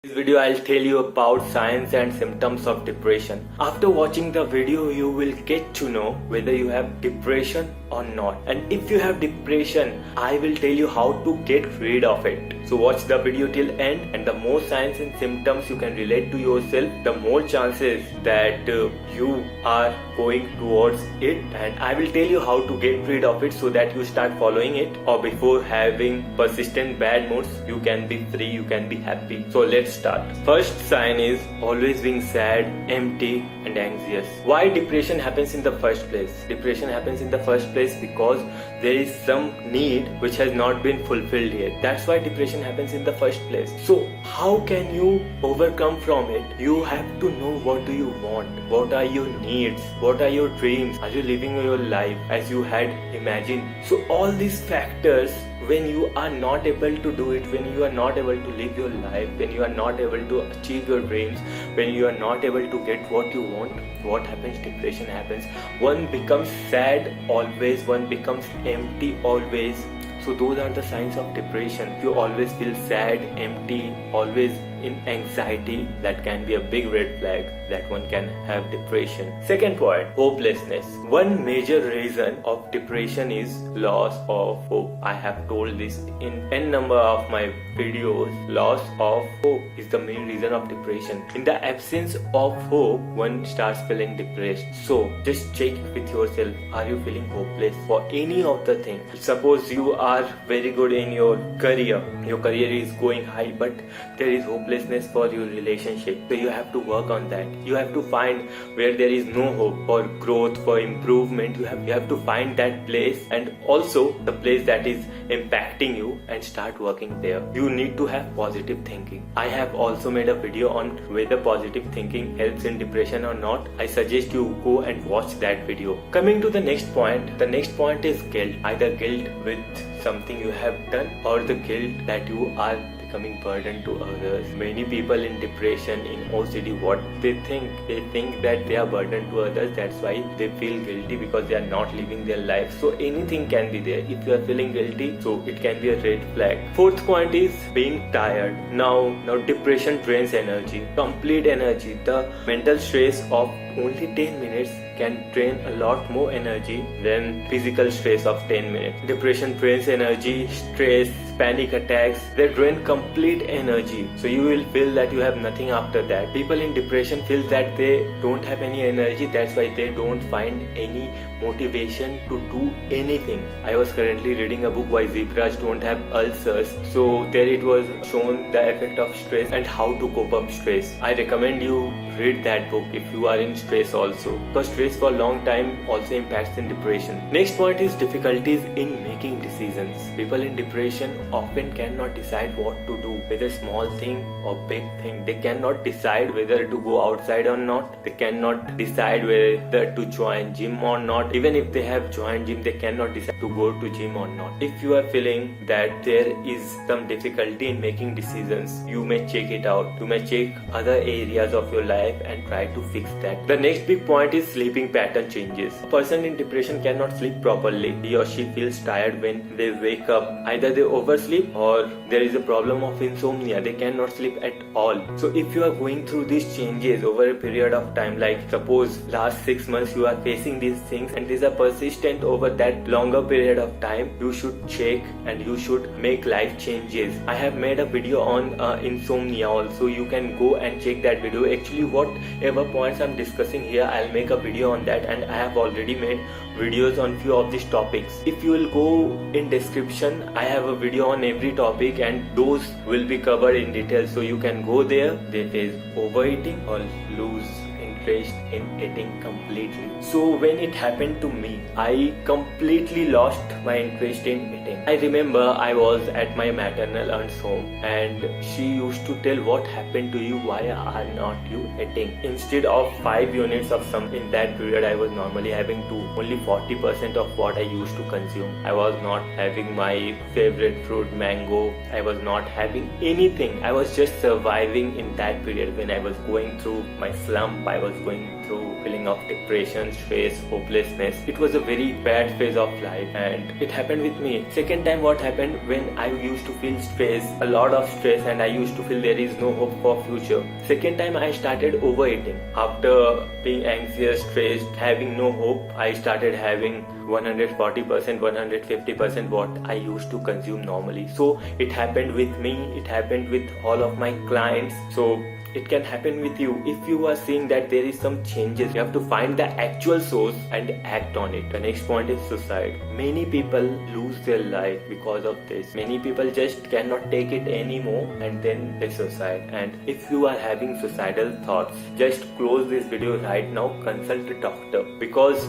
In this video I'll tell you about signs and symptoms of depression. After watching the video you will get to know whether you have depression or not. And if you have depression, I will tell you how to get rid of it. So watch the video till end, and the more signs and symptoms you can relate to yourself, the more chances that you are going towards it, and I will tell you how to get rid of it so that you start following it, or before having persistent bad moods you can be free, you can be happy. So let's start. First sign is always being sad, empty and anxious. Why depression happens in the first place? Depression happens in the first place because there is some need which has not been fulfilled yet. That's why depression happens in the first place. So how can you overcome from it? You have to know what do you want, what are your needs, what are your dreams, are you living your life as you had imagined? So all these factors, when you are not able to do it, when you are not able to live your life, when you are not able to achieve your dreams, when you are not able to get what you want, what happens? Depression happens. One becomes sad always, one becomes empty always. So those are the signs of depression. If you always feel sad, empty, always in anxiety, that can be a big red flag that one can have depression. Second point, hopelessness. One major reason of depression is loss of hope. I have told this in n number of my videos. Loss of hope is the main reason of depression. In the absence of hope, one starts feeling depressed. So just check with yourself, are you feeling hopeless for any of the things? Suppose you are very good in your career is going high, but there is hopelessness for your relationship. So you have to work on that. You have to find where there is no hope for growth, for improvement. You have to find that place, and also the place that is impacting you, and start working there. You need to have positive thinking. I have also made a video on whether positive thinking helps in depression or not. I suggest you go and watch that video. Coming to the next point. The next point is guilt. Either guilt with something you have done, or the guilt that you are becoming burden to others. Many people in depression, in OCD, what they think that they are burden to others. That's why they feel guilty, because they are not living their life. So anything can be there. If you are feeling guilty, so it can be a red flag. Fourth point is being tired. Now depression drains energy, complete energy. The mental stress of only 10 minutes can drain a lot more energy than physical stress of 10 minutes. Depression drains energy, stress, panic attacks, they drain complete energy. So you will feel that you have nothing after that. People in depression feel that they don't have any energy. That's why they don't find any motivation to do anything. I was currently reading a book, Why Zebras Don't Have Ulcers. So there it was shown the effect of stress and how to cope up stress. I recommend you read that book if you are in stress also, because stress for a long time also impacts in depression. Next point is difficulties in making decisions. People in depression often cannot decide what to do, whether small thing or big thing. They cannot decide whether to go outside or not. They cannot decide whether to join gym or not. Even if they have joined gym, they cannot decide to go to gym or not. If you are feeling that there is some difficulty in making decisions, you may check it out. You may check other areas of your life and try to fix that. The next big point is sleeping pattern changes. A person in depression cannot sleep properly. He or she feels tired when they wake up. Either they oversleep, or there is a problem of insomnia. They cannot sleep at all. So if you are going through these changes over a period of time, like suppose last 6 months you are facing these things and these are persistent over that longer period of time, you should check and you should make life changes. I have made a video on insomnia also. You can go and check that video. Actually whatever points I'm discussing here, I'll make a video on that, and I have already made videos on few of these topics. If you will go in description, I have a video on every topic, and those will be covered in detail. So you can go there. There is overeating or lose interest in eating completely. So when it happened to me, I completely lost my interest in eating. I remember I was at my maternal aunt's home, and she used to tell, what happened to you, why are not you eating? Instead of 5 units of some, in that period I was normally having 2, only 40% of what I used to consume. I was not having my favorite fruit, mango. I was not having anything. I was just surviving in that period when I was going through my slump. I was going through feeling of depression, stress, hopelessness. It was a very bad phase of life and it happened with me. Second time what happened, when I used to feel stress, a lot of stress, and I used to feel there is no hope for future. Second time I started overeating. After being anxious, stressed, having no hope, I started having 140%, 150% what I used to consume normally. So it happened with me, it happened with all of my clients. So it can happen with you. If you are seeing that there is some changes, you have to find the actual source and act on it. The next point is suicide. Many people lose their life because of this. Many people just cannot take it anymore and then they suicide. And if you are having suicidal thoughts, just close this video right now, consult a doctor, because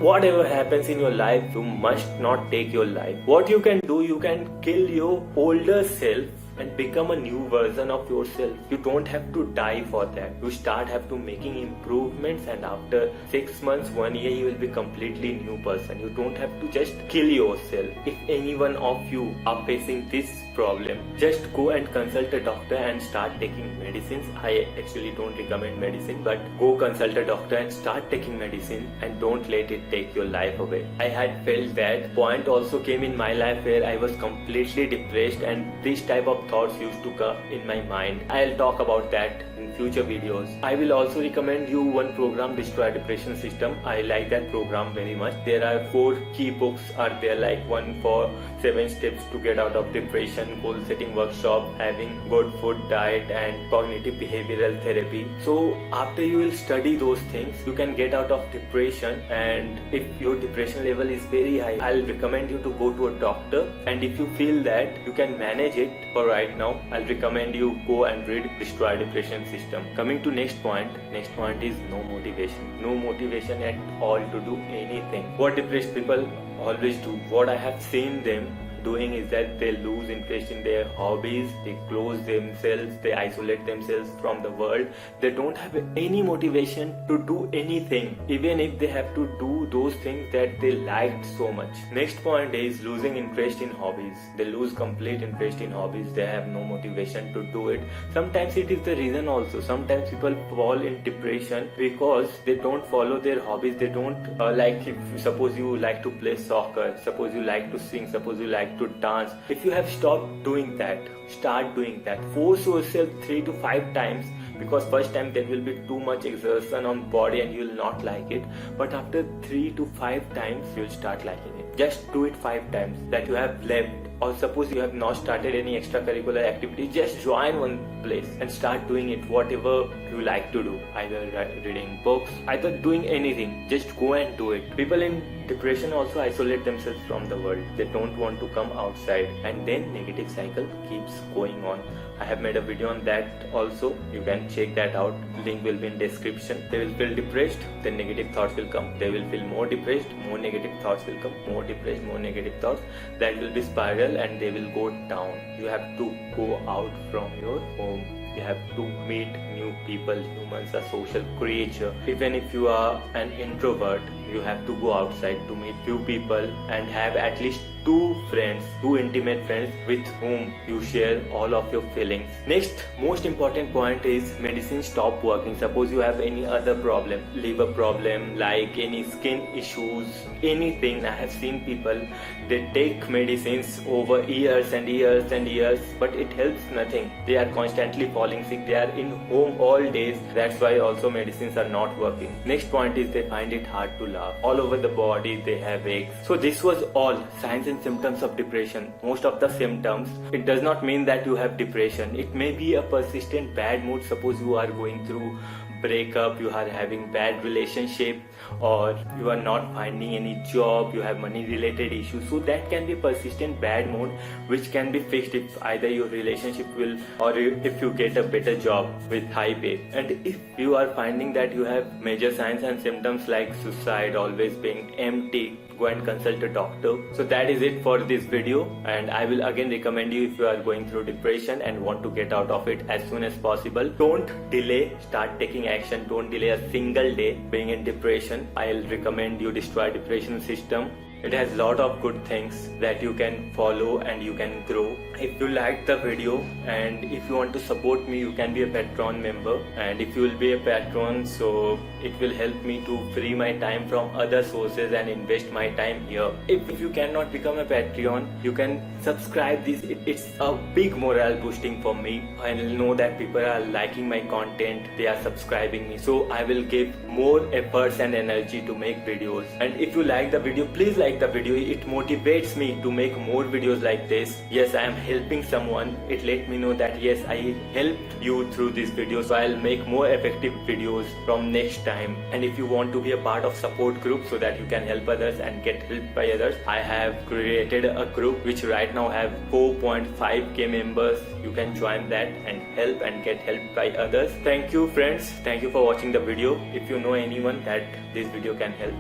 whatever happens in your life, you must not take your life. What you can do, you can kill your older self and become a new version of yourself. You don't have to die for that. You have to making improvements, and after 6 months, 1 year, you will be completely new person. You don't have to just kill yourself. If any one of you are facing this problem, just go and consult a doctor and start taking medicines. I actually don't recommend medicine, but go consult a doctor and start taking medicine and don't let it take your life away. I had felt that point also came in my life where I was completely depressed and this type of thoughts used to come in my mind. I'll talk about that in future videos. I will also recommend you one program, Destroy Depression System. I like that program very much. There are 4 key books are there, like one for 7 steps to get out of depression, goal setting workshop, having good food diet, and cognitive behavioral therapy. So after you will study those things, you can get out of depression. And if your depression level is very high, I'll recommend you to go to a doctor. And if you feel that you can manage it for right now, I'll recommend you go and read Destroy Depression System. Coming to next point is no motivation. No motivation at all to do anything. What depressed people always do, what I have seen them doing, is that they lose interest in their hobbies, they close themselves, they isolate themselves from the world. They don't have any motivation to do anything, even if they have to do those things that they liked so much. Next point is losing interest in hobbies. They lose complete interest in hobbies. They have no motivation to do it. Sometimes it is the reason also. Sometimes people fall in depression because they don't follow their hobbies. They don't like, if suppose you like to play soccer, suppose you like to sing, suppose you like to dance. If you have stopped doing that, start doing that. Force yourself 3 to 5 times, because first time there will be too much exertion on body and you will not like it, but after 3 to 5 times you will start liking it. Just do it 5 times that you have left. Or suppose you have not started any extracurricular activity, just join one place and start doing it, whatever you like to do, either reading books, either doing anything. Just go and do it. People in depression also isolate themselves from the world. They don't want to come outside, and then negative cycle keeps going on. I have made a video on that also. You can check that out. Link will be in description. They will feel depressed, then negative thoughts will come. They will feel more depressed, more negative thoughts will come. More depressed, more negative thoughts. That will be spiral and they will go down. You have to go out from your home. You have to meet new people. Humans are social creature. Even if you are an introvert, you have to go outside to meet few people and have at least 2 friends, 2 intimate friends with whom you share all of your feelings. Next, most important point is medicine stop working. Suppose you have any other problem, liver problem, like any skin issues, anything. I have seen people, they take medicines over years and years and years, but it helps nothing. They are constantly falling sick. They are in home all days. That's why also medicines are not working. Next point is they find it hard to laugh. All over the body they have aches. So this was all signs and symptoms of depression. Most of the symptoms, it does not mean that you have depression. It may be a persistent bad mood. Suppose you are going through breakup, you are having bad relationship, or you are not finding any job, you have money related issues. So that can be persistent bad mood, which can be fixed if either your relationship will, or if you get a better job with high pay. And if you are finding that you have major signs and symptoms like suicide, always being empty, go and consult a doctor. So that is it for this video, and I will again recommend you, if you are going through depression and want to get out of it as soon as possible, don't delay, start taking action. Don't delay a single day being in depression. I'll recommend you Destroy Depression System. It has lot of good things that you can follow and you can grow. If you like the video and if you want to support me, you can be a Patreon member, and if you will be a patron, so it will help me to free my time from other sources and invest my time here. If you cannot become a Patreon, you can subscribe this. It's a big morale boosting for me. I know that people are liking my content, they are subscribing me, so I will give more efforts and energy to make videos. And if you like the video, please like the video. It motivates me to make more videos like this. Yes, I am helping someone. It let me know that yes, I helped you through this video, so I'll make more effective videos from next time. And if you want to be a part of support group so that you can help others and get helped by others, I have created a group which right now have 4.5k members. You can join that and help and get helped by others. Thank you friends, thank you for watching the video. If you know anyone that this video can help,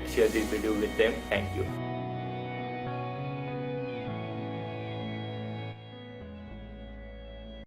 share this video with them. Thank you.